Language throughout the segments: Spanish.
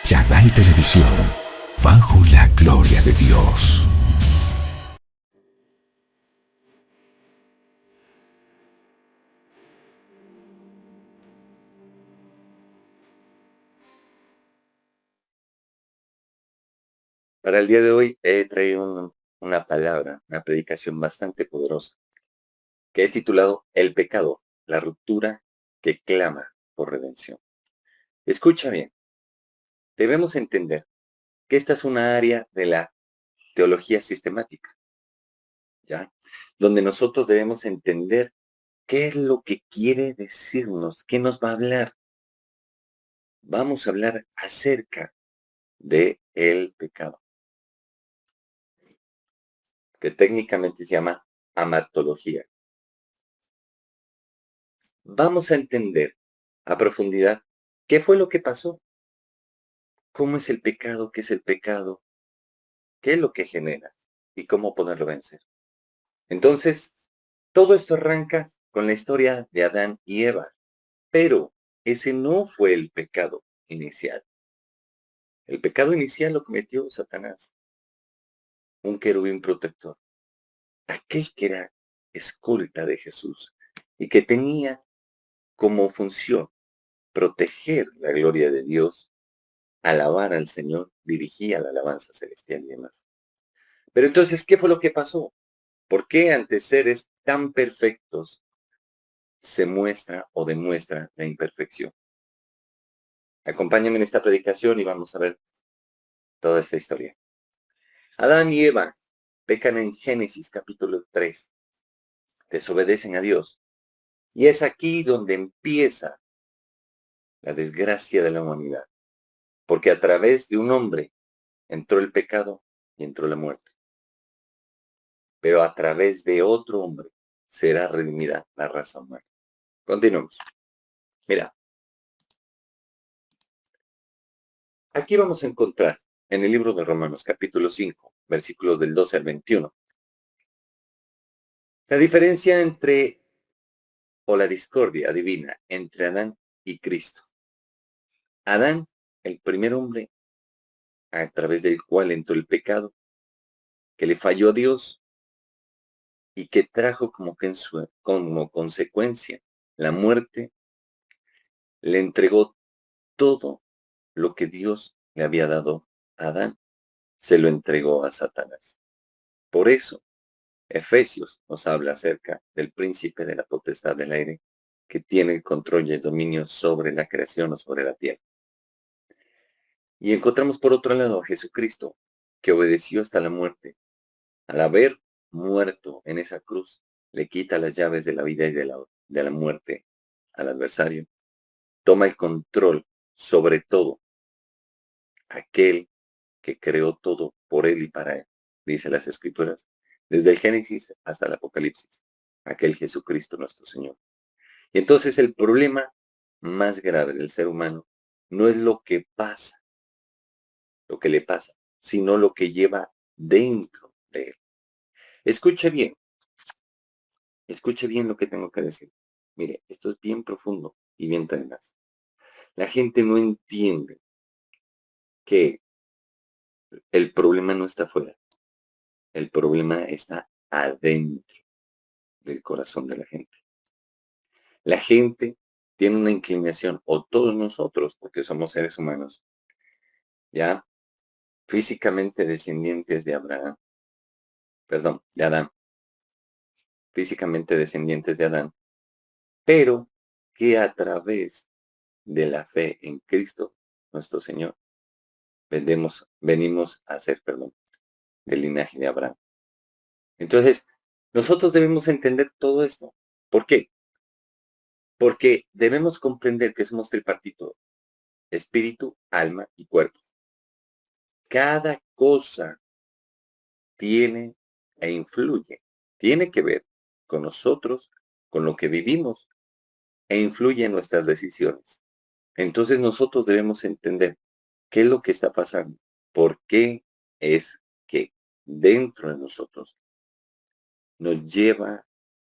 Canal Televisión, bajo la gloria de Dios. Para el día de hoy he traído una palabra, una predicación bastante poderosa, que he titulado El pecado, la ruptura que clama por redención. Escucha bien, debemos entender que esta es una área de la teología sistemática, ¿ya? Donde nosotros debemos entender qué es lo que quiere decirnos, qué nos va a hablar. Vamos a hablar acerca de el pecado, que técnicamente se llama amartología. Vamos a entender a profundidad qué fue lo que pasó, cómo es el pecado, qué es el pecado, qué es lo que genera y cómo poderlo vencer. Entonces, todo esto arranca con la historia de Adán y Eva, pero ese no fue el pecado inicial. El pecado inicial lo cometió Satanás, un querubín protector, aquel que era escolta de Jesús y que tenía como función proteger la gloria de Dios, alabar al Señor, dirigía la alabanza celestial y demás. Pero entonces, ¿qué fue lo que pasó? ¿Por qué ante seres tan perfectos se muestra o demuestra la imperfección? Acompáñame en esta predicación y vamos a ver toda esta historia. Adán y Eva pecan en Génesis capítulo 3, desobedecen a Dios. Y es aquí donde empieza la desgracia de la humanidad, porque a través de un hombre entró el pecado y entró la muerte. Pero a través de otro hombre será redimida la raza humana. Continuamos. Mira, aquí vamos a encontrar en el libro de Romanos capítulo 5, versículos del 12 al 21, la diferencia entre, o la discordia divina entre Adán y Cristo. Adán, el primer hombre a través del cual entró el pecado, que le falló a Dios y que trajo como consecuencia la muerte, le entregó todo lo que Dios le había dado a Adán, se lo entregó a Satanás. Por eso, Efesios nos habla acerca del príncipe de la potestad del aire que tiene el control y el dominio sobre la creación o sobre la tierra. Y encontramos por otro lado a Jesucristo, que obedeció hasta la muerte. Al haber muerto en esa cruz, le quita las llaves de la vida y de la muerte al adversario. Toma el control sobre todo aquel que creó todo por él y para él, dice las Escrituras, desde el Génesis hasta el Apocalipsis, aquel Jesucristo nuestro Señor. Y entonces el problema más grave del ser humano no es lo que pasa, lo que le pasa, sino lo que lleva dentro de él. Escuche bien lo que tengo que decir. Mire, esto es bien profundo y bien tenaz. La gente no entiende que el problema no está afuera, el problema está adentro del corazón de la gente. La gente tiene una inclinación, o todos nosotros, porque somos seres humanos, ya físicamente descendientes de Abraham, perdón, de Adán, físicamente descendientes de Adán, pero que a través de la fe en Cristo, nuestro Señor, venimos a ser, perdón, del linaje de Abraham. Entonces, nosotros debemos entender todo esto. ¿Por qué? Porque debemos comprender que somos tripartito, espíritu, alma y cuerpo. Cada cosa tiene e influye, tiene que ver con nosotros, con lo que vivimos e influye en nuestras decisiones. Entonces nosotros debemos entender qué es lo que está pasando, por qué es que dentro de nosotros nos lleva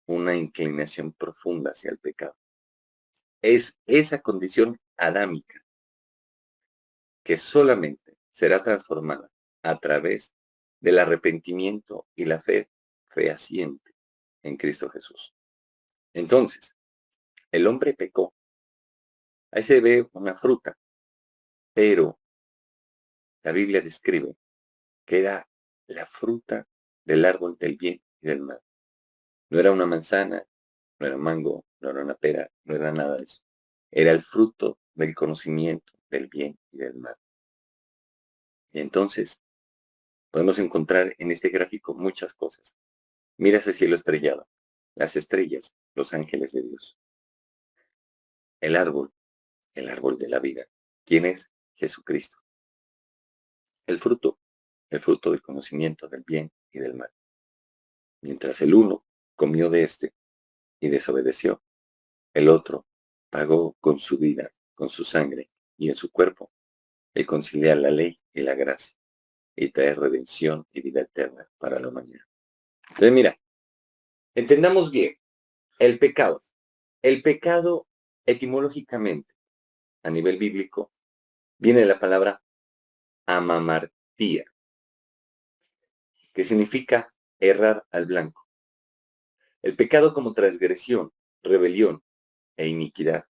una inclinación profunda hacia el pecado. Es esa condición adámica que solamente será transformada a través del arrepentimiento y la fe fehaciente en Cristo Jesús. Entonces, el hombre pecó. Ahí se ve una fruta, pero la Biblia describe que era la fruta del árbol del bien y del mal. No era una manzana, no era un mango, no era una pera, no era nada de eso. Era el fruto del conocimiento del bien y del mal. Y entonces podemos encontrar en este gráfico muchas cosas. Mira ese cielo estrellado, las estrellas, los ángeles de Dios, el árbol de la vida. ¿Quién es? Jesucristo. El fruto del conocimiento del bien y del mal. Mientras el uno comió de este y desobedeció, el otro pagó con su vida, con su sangre y en su cuerpo el conciliar la ley y la gracia y traer redención y vida eterna para la humanidad. Entonces mira, entendamos bien, el pecado. El pecado etimológicamente, a nivel bíblico, viene de la palabra amamartía, que significa errar al blanco. El pecado como transgresión, rebelión e iniquidad.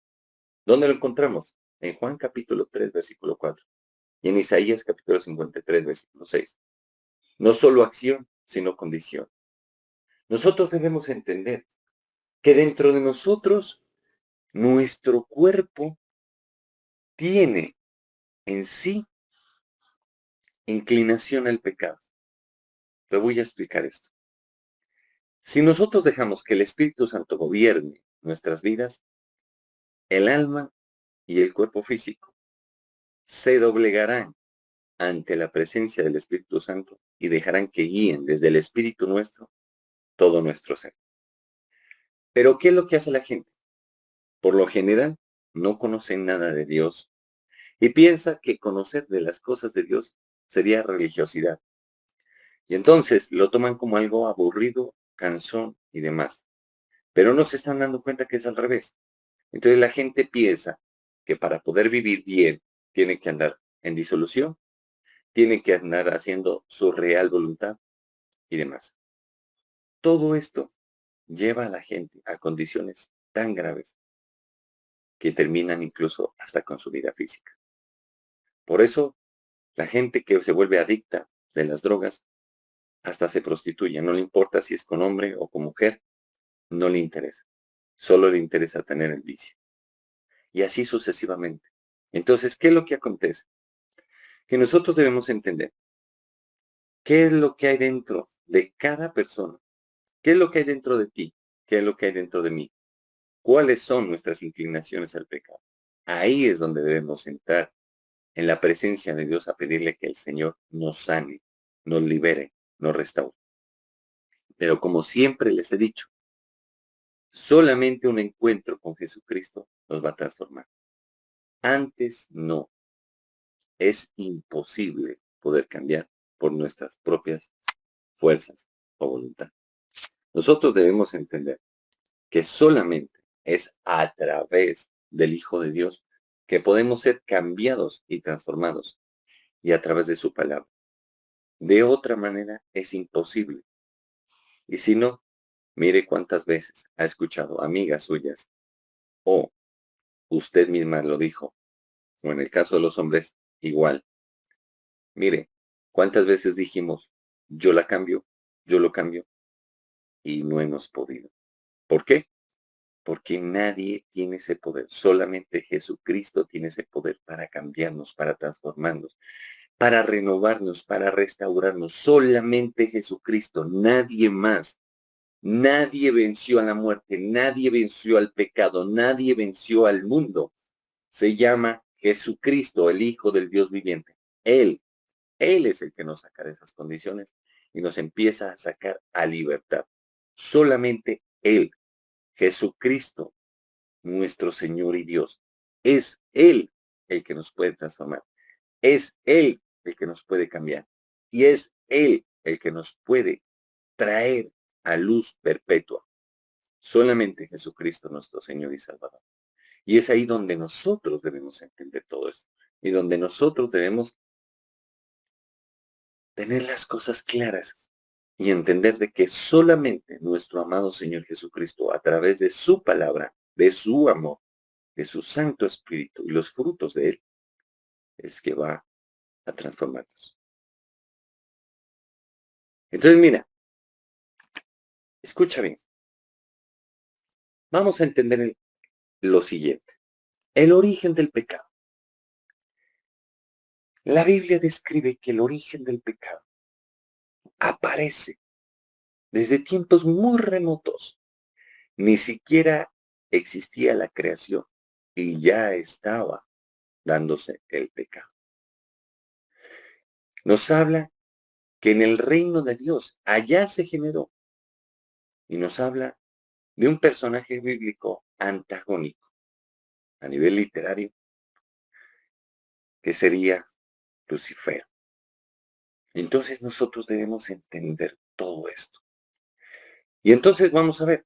¿Dónde lo encontramos? En Juan capítulo 3, versículo 4. Y en Isaías capítulo 53, versículo 6. No solo acción, sino condición. Nosotros debemos entender que dentro de nosotros, nuestro cuerpo tiene en sí inclinación al pecado. Te voy a explicar esto. Si nosotros dejamos que el Espíritu Santo gobierne nuestras vidas, el alma y el cuerpo físico se doblegarán ante la presencia del Espíritu Santo y dejarán que guíen desde el Espíritu nuestro todo nuestro ser. Pero ¿qué es lo que hace la gente? Por lo general, no conocen nada de Dios y piensa que conocer de las cosas de Dios sería religiosidad. Y entonces lo toman como algo aburrido, cansón y demás. Pero no se están dando cuenta que es al revés. Entonces la gente piensa que para poder vivir bien tiene que andar en disolución, tiene que andar haciendo su real voluntad y demás. Todo esto lleva a la gente a condiciones tan graves que terminan incluso hasta con su vida física. Por eso, la gente que se vuelve adicta de las drogas hasta se prostituye. No le importa si es con hombre o con mujer, no le interesa. Solo le interesa tener el vicio. Y así sucesivamente. Entonces, ¿qué es lo que acontece? Que nosotros debemos entender qué es lo que hay dentro de cada persona, qué es lo que hay dentro de ti, qué es lo que hay dentro de mí, cuáles son nuestras inclinaciones al pecado. Ahí es donde debemos entrar en la presencia de Dios a pedirle que el Señor nos sane, nos libere, nos restaure. Pero como siempre les he dicho, solamente un encuentro con Jesucristo nos va a transformar. Antes no. Es imposible poder cambiar por nuestras propias fuerzas o voluntad. Nosotros debemos entender que solamente es a través del Hijo de Dios que podemos ser cambiados y transformados y a través de su palabra. De otra manera es imposible. Y si no, mire cuántas veces ha escuchado amigas suyas o usted misma lo dijo, o en el caso de los hombres, igual. Mire, cuántas veces dijimos, yo la cambio, yo lo cambio, y no hemos podido. ¿Por qué? Porque nadie tiene ese poder, solamente Jesucristo tiene ese poder para cambiarnos, para transformarnos, para renovarnos, para restaurarnos. Solamente Jesucristo, nadie más. Nadie venció a la muerte, nadie venció al pecado, nadie venció al mundo. Se llama Jesucristo, el Hijo del Dios viviente. Él es el que nos saca de esas condiciones y nos empieza a sacar a libertad. Solamente Él, Jesucristo, nuestro Señor y Dios, es Él el que nos puede transformar. Es Él el que nos puede cambiar. Y es Él el que nos puede traer a luz perpetua. Solamente Jesucristo, nuestro Señor y Salvador. Y es ahí donde nosotros debemos entender todo esto. y donde nosotros debemos tener las cosas claras y entender de que solamente nuestro amado Señor Jesucristo, a través de su palabra, de su amor, de su Santo Espíritu y los frutos de Él, es que va a transformarnos. Entonces, mira, escucha bien. Vamos a entender lo siguiente. El origen del pecado. La Biblia describe que el origen del pecado aparece desde tiempos muy remotos. Ni siquiera existía la creación y ya estaba dándose el pecado. Nos habla que en el reino de Dios allá se generó y nos habla de un personaje bíblico antagónico a nivel literario que sería Lucifer. Entonces nosotros debemos entender todo esto. Y entonces vamos a ver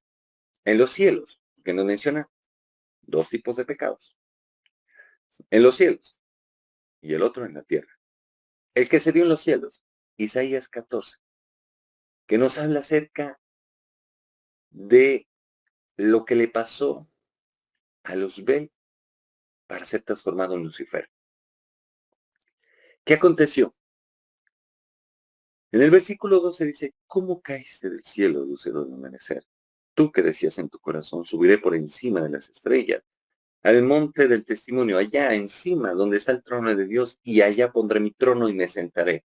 en los cielos, que nos menciona dos tipos de pecados. En los cielos y el otro en la tierra. El que se dio en los cielos, Isaías 14, que nos habla acerca de lo que le pasó a Luzbel para ser transformado en Lucifer. ¿Qué aconteció? En el versículo 12 dice, ¿cómo caíste del cielo, lucero del amanecer? Tú que decías en tu corazón, subiré por encima de las estrellas, al monte del testimonio, allá encima donde está el trono de Dios, y allá pondré mi trono y me sentaré.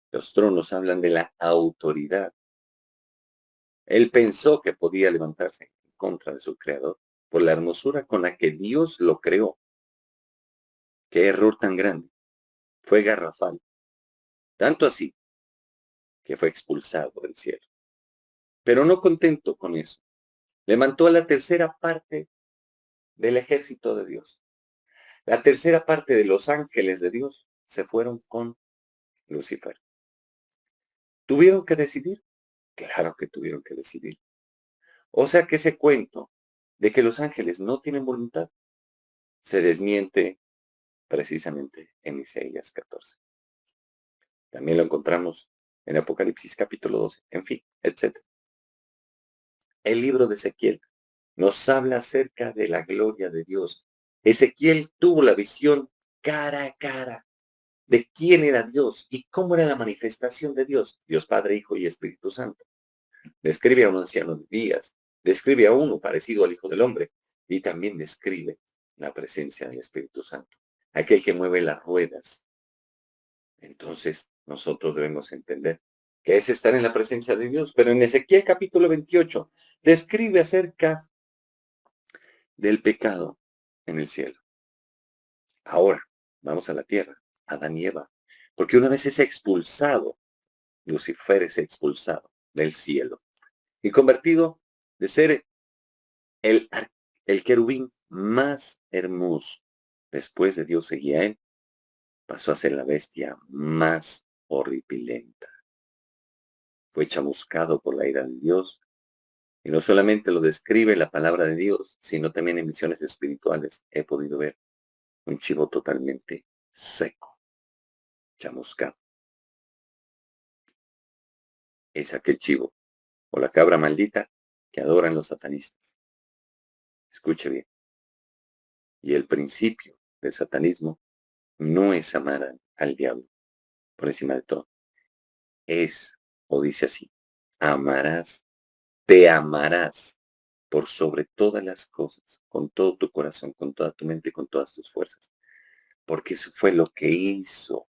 Los tronos hablan de la autoridad. Él pensó que podía levantarse en contra de su creador por la hermosura con la que Dios lo creó. Qué error tan grande. Fue garrafal. Tanto así que fue expulsado del cielo. Pero no contento con eso, levantó a la tercera parte del ejército de Dios. La tercera parte de los ángeles de Dios se fueron con Lucifer. ¿Tuvieron que decidir? Claro que tuvieron que decidir. O sea que ese cuento de que los ángeles no tienen voluntad se desmiente precisamente en Isaías 14. También lo encontramos en Apocalipsis capítulo 12, en fin, etc. El libro de Ezequiel nos habla acerca de la gloria de Dios. Ezequiel tuvo la visión cara a cara de quién era Dios y cómo era la manifestación de Dios, Dios Padre, Hijo y Espíritu Santo. Describe a un anciano de días, describe a uno parecido al Hijo del Hombre y también describe la presencia del Espíritu Santo, aquel que mueve las ruedas. Entonces nosotros debemos entender que es estar en la presencia de Dios, pero en Ezequiel capítulo 28 describe acerca del pecado en el cielo. Ahora, vamos a la tierra, Adán y Eva, porque una vez es expulsado, Lucifer es expulsado del cielo y convertido de ser el, el querubín más hermoso. Después de Dios seguía a él, pasó a ser la bestia más horripilenta. Fue chamuscado por la ira de Dios y no solamente lo describe la palabra de Dios, sino también en visiones espirituales he podido ver un chivo totalmente seco, chamuscado. Es aquel chivo o la cabra maldita que adoran los satanistas. Escuche bien. Y el principio del satanismo no es amar al diablo por encima de todo. Es, o dice así, amarás, te amarás por sobre todas las cosas, con todo tu corazón, con toda tu mente, con todas tus fuerzas. Porque eso fue lo que hizo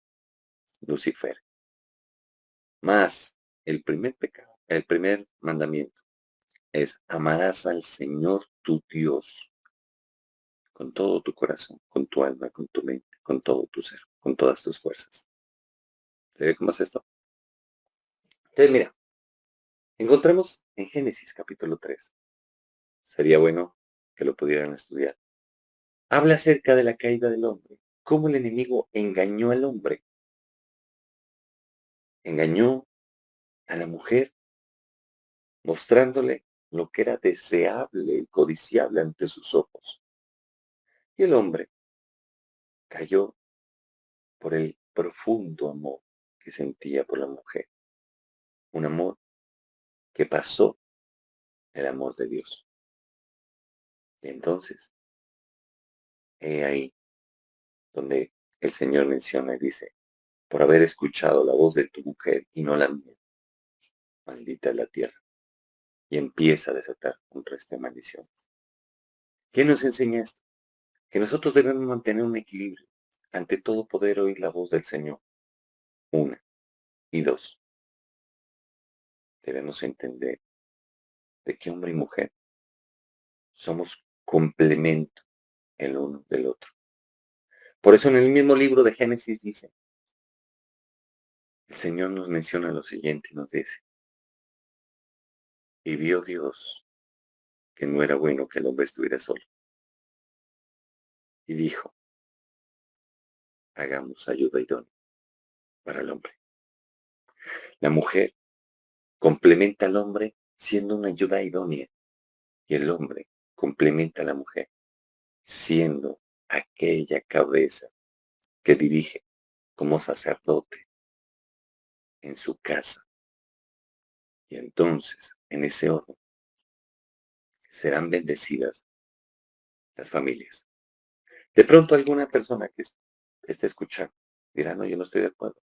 Lucifer. Más el primer pecado, el primer mandamiento es amarás al Señor tu Dios con todo tu corazón, con tu alma, con tu mente, con todo tu ser, con todas tus fuerzas. ¿Se ve cómo es esto? Entonces, mira, encontramos en Génesis capítulo 3. Sería bueno que lo pudieran estudiar. Habla acerca de la caída del hombre, cómo el enemigo engañó al hombre, engañó a la mujer, mostrándole lo que era deseable y codiciable ante sus ojos. Y el hombre cayó por el profundo amor que sentía por la mujer. Un amor que pasó el amor de Dios. Y entonces, he ahí donde el Señor menciona y dice, por haber escuchado la voz de tu mujer y no la mía, maldita es la tierra. Y empieza a desatar un resto de maldiciones. ¿Qué nos enseña esto? Que nosotros debemos mantener un equilibrio. Ante todo poder oír la voz del Señor. Una. Y dos, debemos entender de que hombre y mujer somos complemento el uno del otro. Por eso en el mismo libro de Génesis dice, el Señor nos menciona lo siguiente y nos dice, y vio Dios que no era bueno que el hombre estuviera solo. Y dijo, hagamos ayuda idónea para el hombre. La mujer complementa al hombre siendo una ayuda idónea y el hombre complementa a la mujer siendo aquella cabeza que dirige como sacerdote en su casa. Y entonces, en ese orden, serán bendecidas las familias. De pronto alguna persona que esté escuchando dirá, no, yo no estoy de acuerdo.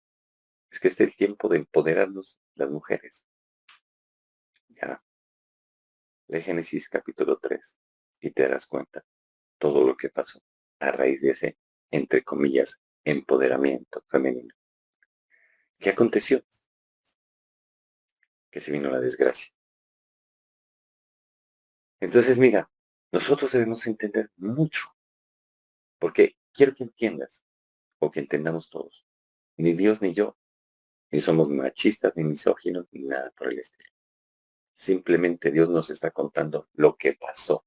Es que es el tiempo de empoderarnos las mujeres. Ya, lee Génesis capítulo 3 y te darás cuenta todo lo que pasó a raíz de ese, entre comillas, empoderamiento femenino. ¿Qué aconteció? Que se vino la desgracia. Entonces, mira, nosotros debemos entender mucho, porque quiero que entiendas, o que entendamos todos, ni Dios ni yo, ni somos machistas, ni misóginos, ni nada por el estilo. Simplemente Dios nos está contando lo que pasó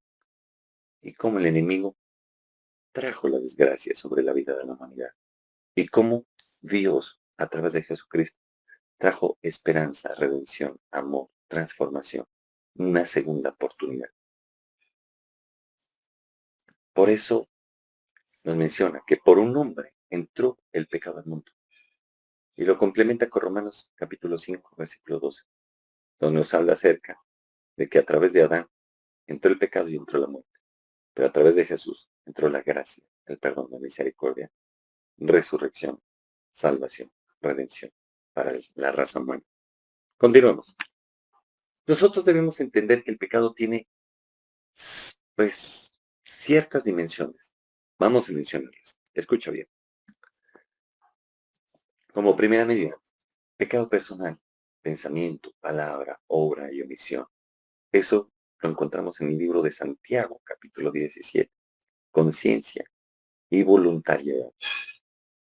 y cómo el enemigo trajo la desgracia sobre la vida de la humanidad y cómo Dios, a través de Jesucristo, trajo esperanza, redención, amor, transformación, una segunda oportunidad. Por eso nos menciona que por un hombre entró el pecado al mundo. Y lo complementa con Romanos capítulo 5, versículo 12, donde nos habla acerca de que a través de Adán entró el pecado y entró la muerte. Pero a través de Jesús entró la gracia, el perdón, la misericordia, resurrección, salvación, redención para la raza humana. Continuemos. Nosotros debemos entender que el pecado tiene, pues, ciertas dimensiones. Vamos a mencionarlas. Escucha bien. Como primera medida, pecado personal, pensamiento, palabra, obra y omisión. Eso lo encontramos en el libro de Santiago, capítulo 17. Conciencia y voluntariedad.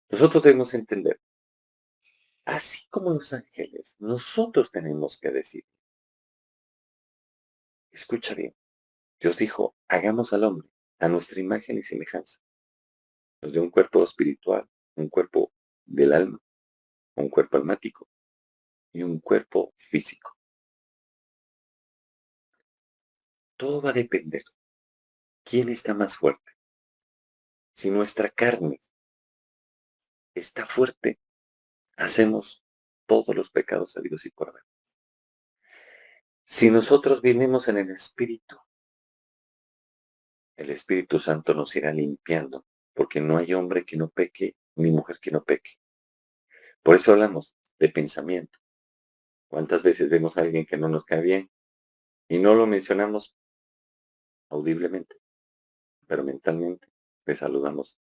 Nosotros debemos entender, así como los ángeles, nosotros tenemos que decir, escucha bien, Dios dijo, hagamos al hombre a nuestra imagen y semejanza. Nos dio un cuerpo espiritual, un cuerpo del alma, un cuerpo almático y un cuerpo físico. Todo va a depender. ¿Quién está más fuerte? Si nuestra carne está fuerte, hacemos todos los pecados habidos y por haber. Si nosotros vivimos en el Espíritu Santo nos irá limpiando, porque no hay hombre que no peque, ni mujer que no peque. Por eso hablamos de pensamiento. ¿Cuántas veces vemos a alguien que no nos cae bien y no lo mencionamos audiblemente, pero mentalmente le saludamos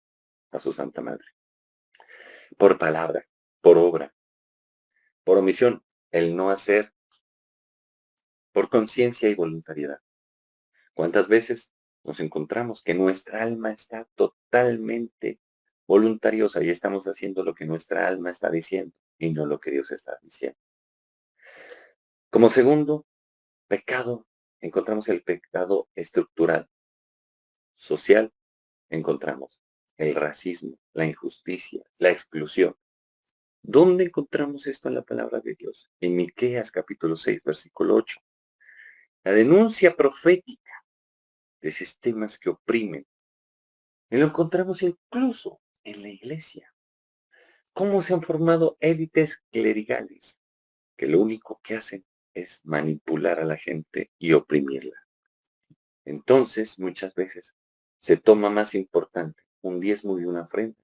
a su Santa Madre? Por palabra, por obra, por omisión, el no hacer, por conciencia y voluntariedad. ¿Cuántas veces nos encontramos que nuestra alma está totalmente voluntariosa y estamos haciendo lo que nuestra alma está diciendo y no lo que Dios está diciendo? Como segundo pecado, encontramos el pecado estructural. Social, encontramos el racismo, la injusticia, la exclusión. ¿Dónde encontramos esto en la palabra de Dios? En Miqueas capítulo 6, versículo 8. La denuncia profética de sistemas que oprimen. Y lo encontramos incluso en la iglesia. cómo se han formado élites clerigales que lo único que hacen es manipular a la gente y oprimirla. Entonces, muchas veces se toma más importante un diezmo y una ofrenda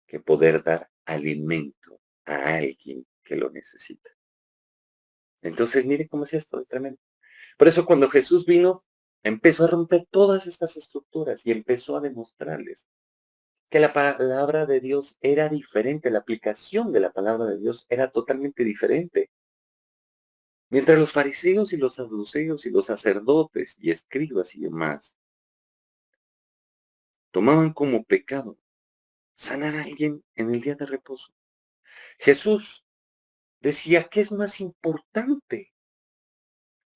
que poder dar alimento a alguien que lo necesita. Entonces, mire cómo es esto, es tremendo. Por eso cuando Jesús vino, empezó a romper todas estas estructuras y empezó a demostrarles que la palabra de Dios era diferente, la aplicación de la palabra de Dios era totalmente diferente. Mientras los fariseos y los saduceos y los sacerdotes y escribas y demás tomaban como pecado sanar a alguien en el día de reposo, Jesús decía que es más importante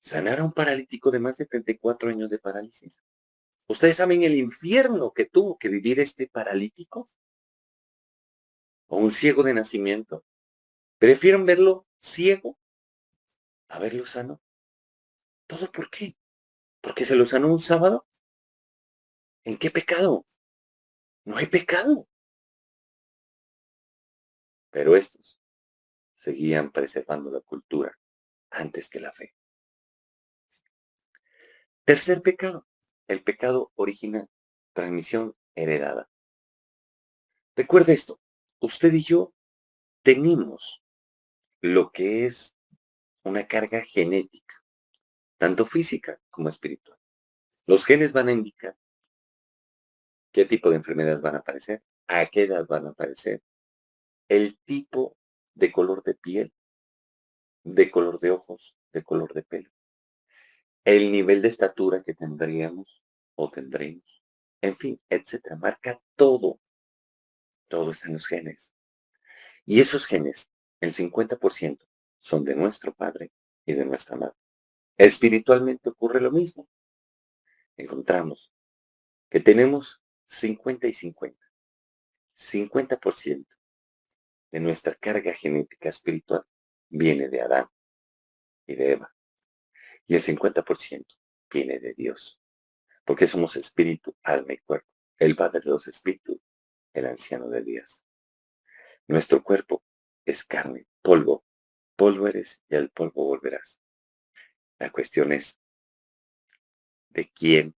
sanar a un paralítico de más de 34 años de parálisis. ¿Ustedes saben el infierno que tuvo que vivir este paralítico? ¿O un ciego de nacimiento? ¿Prefieren verlo ciego a verlo sano? ¿Todo por qué? ¿Porque se lo sanó un sábado? ¿En qué pecado? No hay pecado. Pero estos seguían preservando la cultura antes que la fe. Tercer pecado, el pecado original, transmisión heredada. Recuerde esto, usted y yo tenemos lo que es una carga genética, tanto física como espiritual. Los genes van a indicar qué tipo de enfermedades van a aparecer, a qué edad van a aparecer, el tipo de color de piel, de color de ojos, de color de pelo, el nivel de estatura que tendríamos o tendremos, en fin, etcétera. Marca todo, todo está en los genes. Y esos genes, el 50% son de nuestro padre y de nuestra madre. Espiritualmente ocurre lo mismo. Encontramos que tenemos 50 y 50. 50% de nuestra carga genética espiritual viene de Adán y de Eva. Y el 50% viene de Dios. Porque somos espíritu, alma y cuerpo. El Padre de los espíritus, el anciano de días. Nuestro cuerpo es carne, polvo. Polvo eres y al polvo volverás. La cuestión es de quién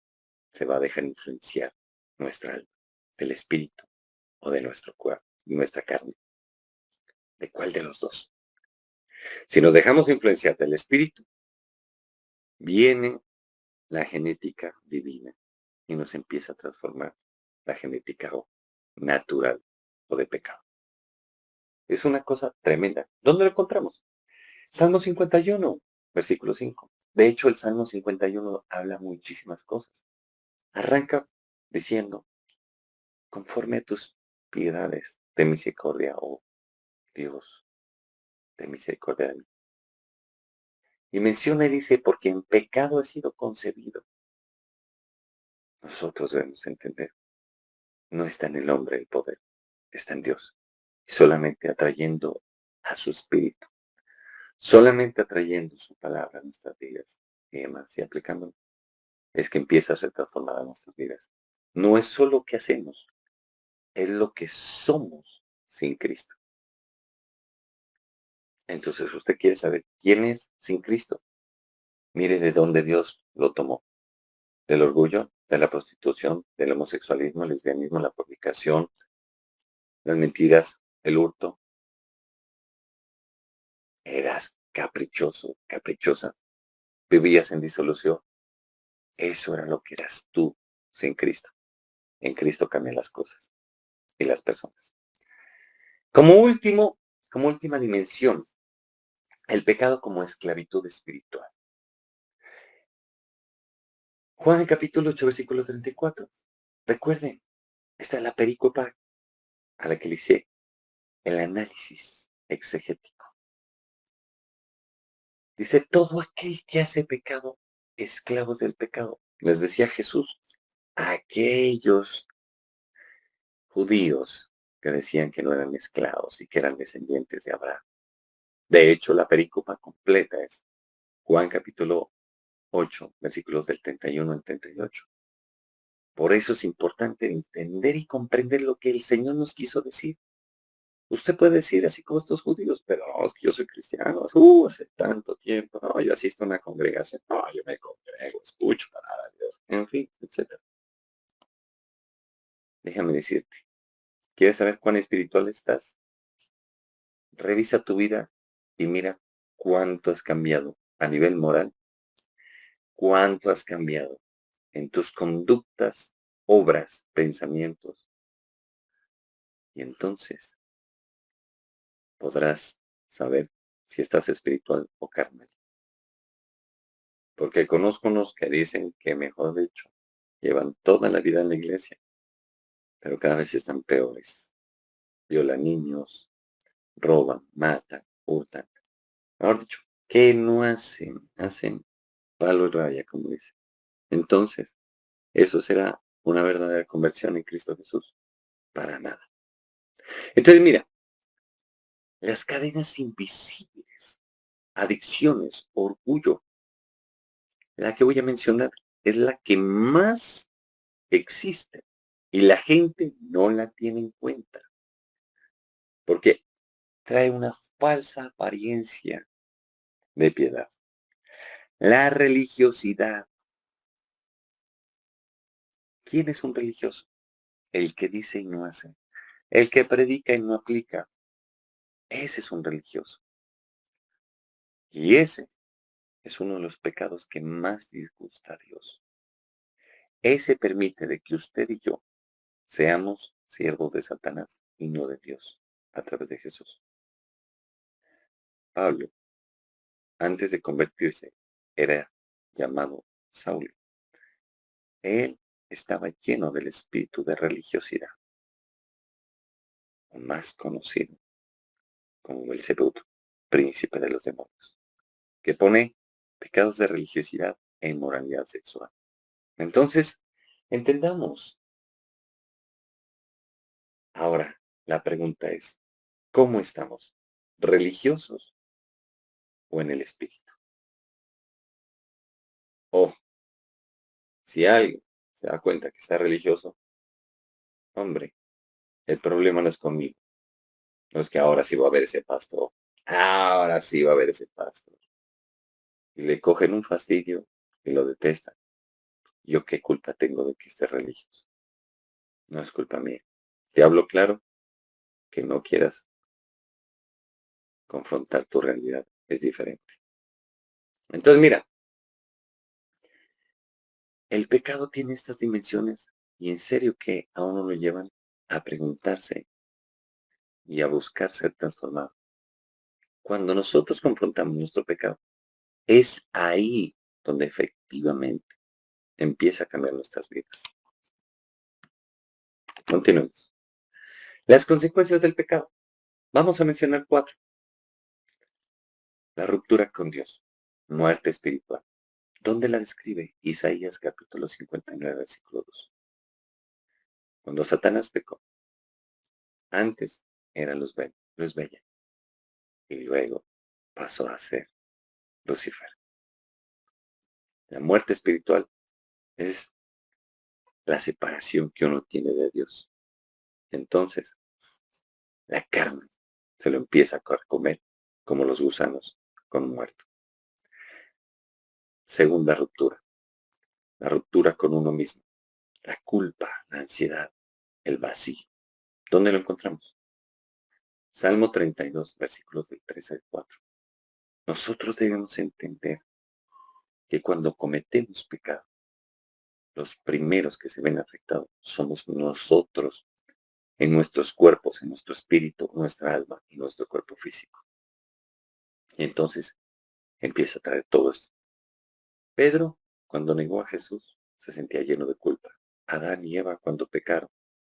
se va a dejar influenciar nuestra alma, del espíritu o de nuestro cuerpo, nuestra carne. ¿De cuál de los dos? Si nos dejamos influenciar del espíritu, viene la genética divina y nos empieza a transformar la genética natural o de pecado. Es una cosa tremenda. ¿Dónde lo encontramos? Salmo 51, versículo 5. De hecho, el Salmo 51 habla muchísimas cosas. Arranca diciendo, conforme a tus piedades de misericordia, oh Dios, de misericordia de mí. Y menciona y dice, porque en pecado he sido concebido. Nosotros debemos entender, no está en el hombre el poder, está en Dios. Y solamente atrayendo a su espíritu, solamente atrayendo su palabra a nuestras vidas y demás, y aplicándolo, es que empieza a ser transformada nuestras vidas. No es solo lo que hacemos, es lo que somos sin Cristo. Entonces, usted quiere saber quién es sin Cristo. Mire de dónde Dios lo tomó. Del orgullo, de la prostitución, del homosexualismo, el lesbianismo, la fornicación, las mentiras, el hurto. Eras caprichoso, caprichosa. Vivías en disolución. Eso era lo que eras tú sin Cristo. En Cristo cambian las cosas y las personas. Como último, como última dimensión, el pecado como esclavitud espiritual. Juan capítulo 8, versículo 34. Recuerden, esta es la perícopa a la que le hice el análisis exegético. Dice, todo aquel que hace pecado, esclavos del pecado. Les decía Jesús, a aquellos judíos que decían que no eran esclavos y que eran descendientes de Abraham. De hecho, la perícopa completa es Juan capítulo 8, versículos del 31 al 38. Por eso es importante entender y comprender lo que el Señor nos quiso decir. Usted puede decir así como estos judíos, pero no, es que yo soy cristiano, hace tanto tiempo, no, yo asisto a una congregación, no, yo me congrego, escucho palabra de Dios, en fin, etcétera. Déjame decirte, ¿quieres saber cuán espiritual estás? Revisa tu vida y mira cuánto has cambiado a nivel moral, cuánto has cambiado en tus conductas, obras, pensamientos. Y entonces podrás saber si estás espiritual o carnal. Porque conozco unos que dicen que, mejor dicho, llevan toda la vida en la iglesia, pero cada vez están peores. Violan niños, roban, matan, hurtan. Mejor dicho, ¿qué no hacen? Hacen palo y raya, como dice. Entonces, ¿eso será una verdadera conversión en Cristo Jesús? Para nada. Entonces, mira, las cadenas invisibles, adicciones, orgullo, la que voy a mencionar es la que más existe y la gente no la tiene en cuenta porque trae una falsa apariencia de piedad. La religiosidad. ¿Quién es un religioso? El que dice y no hace. El que predica y no aplica. Ese es un religioso. Y ese es uno de los pecados que más disgusta a Dios. Ese permite de que usted y yo seamos siervos de Satanás y no de Dios a través de Jesús. Pablo, antes de convertirse, era llamado Saulo. Él estaba lleno del espíritu de religiosidad, más conocido como Belcebú, príncipe de los demonios, que pone pecados de religiosidad e inmoralidad sexual. Entonces, entendamos. Ahora, la pregunta es, ¿cómo estamos? ¿Religiosos o en el espíritu? O si alguien se da cuenta que está religioso, hombre, el problema no es conmigo. No es que ahora sí va a ver ese pastor. Ahora sí va a ver ese pastor. Y le cogen un fastidio y lo detestan. ¿Yo qué culpa tengo de que esté religioso? No es culpa mía. Te hablo claro que no quieras confrontar tu realidad. Es diferente. Entonces, mira, el pecado tiene estas dimensiones y en serio que a uno lo llevan a preguntarse y a buscar ser transformado. Cuando nosotros confrontamos nuestro pecado, es ahí donde efectivamente empieza a cambiar nuestras vidas. Continuemos. Las consecuencias del pecado. Vamos a mencionar 4. La ruptura con Dios. Muerte espiritual. ¿Dónde la describe? Isaías capítulo 59, versículo 2. Cuando Satanás pecó, antes era luz bella y luego pasó a ser Lucifer. La muerte espiritual es la separación que uno tiene de Dios. Entonces, la carne se lo empieza a comer como los gusanos con muerto. Segunda ruptura. La ruptura con uno mismo. La culpa, la ansiedad, el vacío. ¿Dónde lo encontramos? Salmo 32, versículos del 3 al 4. Nosotros debemos entender que cuando cometemos pecado, los primeros que se ven afectados somos nosotros, en nuestros cuerpos, en nuestro espíritu, nuestra alma y nuestro cuerpo físico. Y entonces empieza a traer todo esto. Pedro, cuando negó a Jesús, se sentía lleno de culpa. Adán y Eva, cuando pecaron,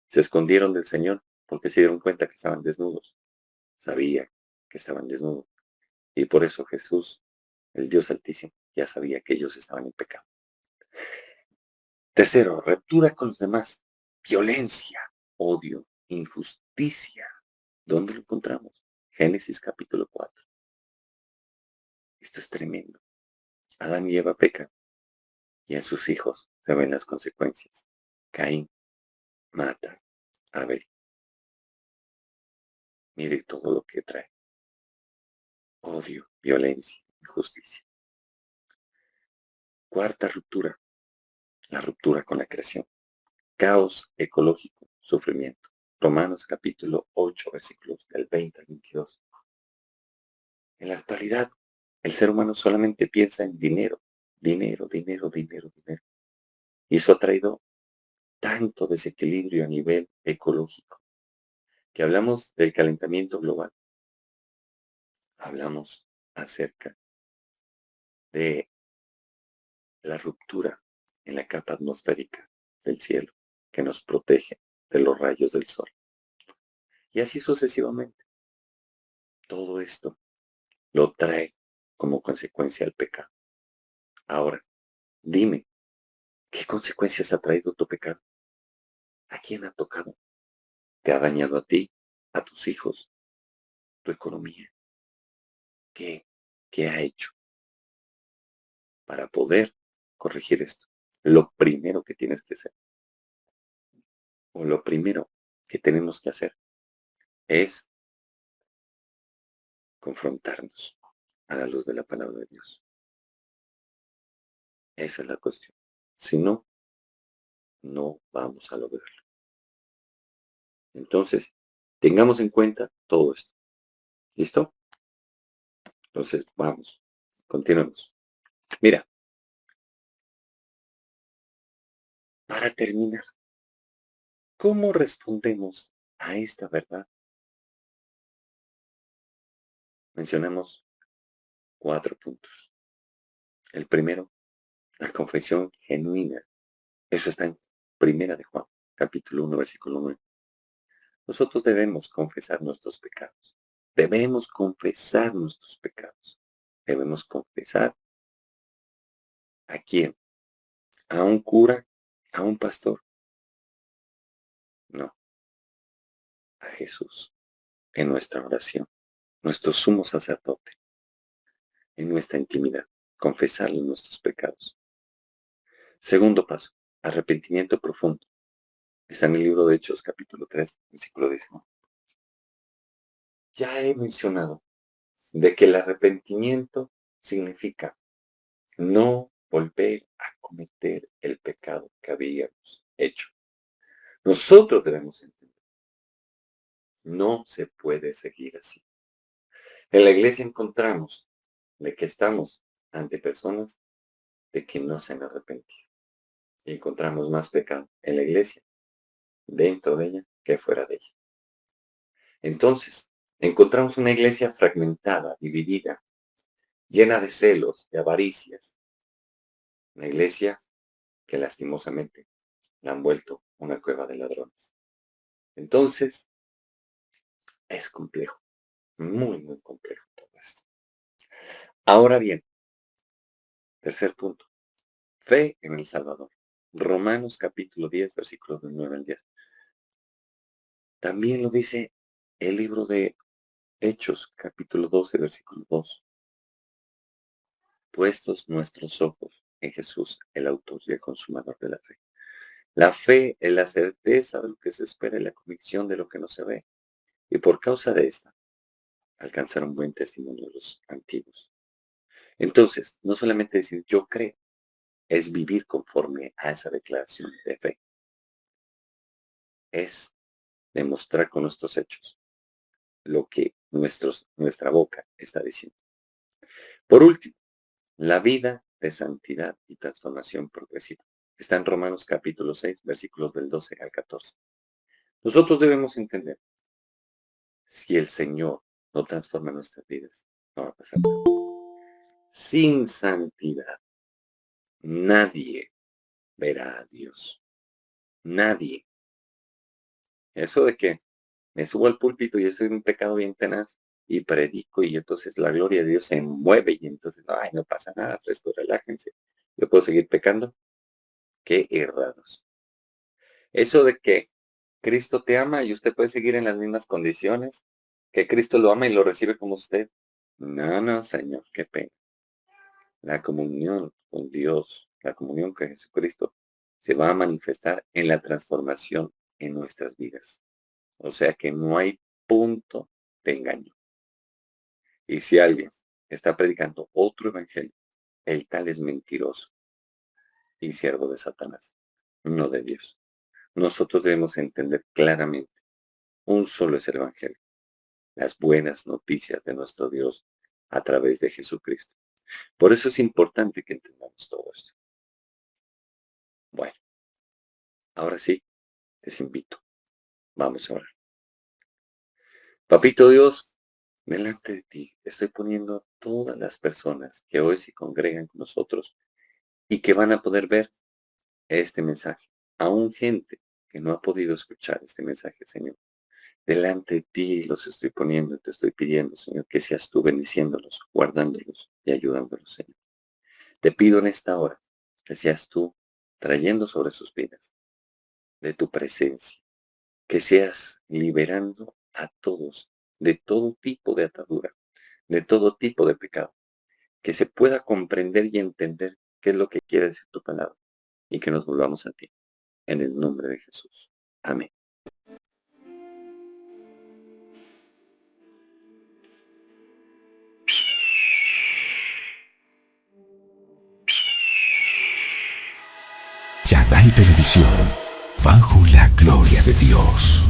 se escondieron del Señor porque se dieron cuenta que estaban desnudos. Sabía que estaban desnudos. Y por eso Jesús, el Dios Altísimo, ya sabía que ellos estaban en pecado. Tercero, ruptura con los demás. Violencia, odio, injusticia. ¿Dónde lo encontramos? Génesis capítulo 4. Esto es tremendo. Adán y Eva pecan y en sus hijos se ven las consecuencias. Caín mata a Abel. Mire todo lo que trae. Odio, violencia, injusticia. Cuarta ruptura, la ruptura con la creación. Caos ecológico, sufrimiento. Romanos capítulo 8, versículos del 20 al 22. En la actualidad, el ser humano solamente piensa en dinero, dinero, dinero, dinero, dinero. Y eso ha traído tanto desequilibrio a nivel ecológico, que hablamos del calentamiento global, hablamos acerca de la ruptura en la capa atmosférica del cielo que nos protege de los rayos del sol. Y así sucesivamente. Todo esto lo trae como consecuencia el pecado. Ahora, dime, ¿qué consecuencias ha traído tu pecado? ¿A quién ha tocado? ¿Te ha dañado a ti, a tus hijos, tu economía? ¿Qué, qué ha hecho para poder corregir esto? Lo primero que tienes que hacer, o lo primero que tenemos que hacer, es confrontarnos a la luz de la palabra de Dios. Esa es la cuestión. Si no, no vamos a lograrlo. Entonces, tengamos en cuenta todo esto. ¿Listo? Entonces, vamos, continuemos. Mira, para terminar, ¿cómo respondemos a esta verdad? Mencionamos 4 puntos. El primero, la confesión genuina. Eso está en Primera de Juan, capítulo 1, versículo 9. Nosotros debemos confesar nuestros pecados. Debemos confesar nuestros pecados. Debemos confesar a quién, a un cura, a un pastor. No, a Jesús, en nuestra oración, nuestro sumo sacerdote, en nuestra intimidad, confesarle nuestros pecados. Segundo paso, arrepentimiento profundo. Está en el libro de Hechos, capítulo 3, versículo 19. Ya he mencionado de que el arrepentimiento significa no volver a cometer el pecado que habíamos hecho. Nosotros debemos entender, no se puede seguir así. En la iglesia encontramos de que estamos ante personas de que no se han arrepentido. Y encontramos más pecado en la iglesia, dentro de ella, que fuera de ella. Entonces, encontramos una iglesia fragmentada, dividida, llena de celos, de avaricias. Una iglesia que lastimosamente la han vuelto una cueva de ladrones. Entonces, es complejo, muy, muy complejo todo esto. Ahora bien, tercer punto, fe en el Salvador. Romanos capítulo 10, versículos del 9 al 10. También lo dice el libro de Hechos, capítulo 12, versículo 2. Puestos nuestros ojos en Jesús, el autor y el consumador de la fe. La fe es la certeza de lo que se espera y la convicción de lo que no se ve. Y por causa de esta, alcanzar un buen testimonio de los antiguos. Entonces, no solamente decir yo creo, es vivir conforme a esa declaración de fe. Es demostrar con nuestros hechos lo que nuestra boca está diciendo. Por último, la vida de santidad y transformación progresiva. Está en Romanos capítulo 6, versículos del 12 al 14. Nosotros debemos entender, si el Señor no transforma nuestras vidas, no va a pasar nada. Sin santidad, nadie verá a Dios. Nadie. Eso de que me subo al púlpito y estoy en un pecado bien tenaz y predico y entonces la gloria de Dios se mueve y entonces, ay, no pasa nada, fresco, relájense. Yo puedo seguir pecando. Qué errados. Eso de que Cristo te ama y usted puede seguir en las mismas condiciones, que Cristo lo ama y lo recibe como usted. No, no, Señor, qué pena. La comunión con Dios, la comunión con Jesucristo, se va a manifestar en la transformación en nuestras vidas. O sea que no hay punto de engaño. Y si alguien está predicando otro evangelio, el tal es mentiroso y siervo de Satanás, no de Dios. Nosotros debemos entender claramente, un solo es el evangelio, las buenas noticias de nuestro Dios a través de Jesucristo. Por eso es importante que entendamos todo esto. Bueno, ahora sí, les invito. Vamos a orar. Papito Dios, delante de ti estoy poniendo a todas las personas que hoy se congregan con nosotros y que van a poder ver este mensaje. Aún gente que no ha podido escuchar este mensaje, Señor. Delante de ti los estoy poniendo, te estoy pidiendo, Señor, que seas tú bendiciéndolos, guardándolos y ayudándolos, Señor. Te pido en esta hora que seas tú trayendo sobre sus vidas de tu presencia, que seas liberando a todos de todo tipo de atadura, de todo tipo de pecado, que se pueda comprender y entender qué es lo que quiere decir tu palabra y que nos volvamos a ti, en el nombre de Jesús. Amén. Chadai Televisión, bajo la gloria de Dios.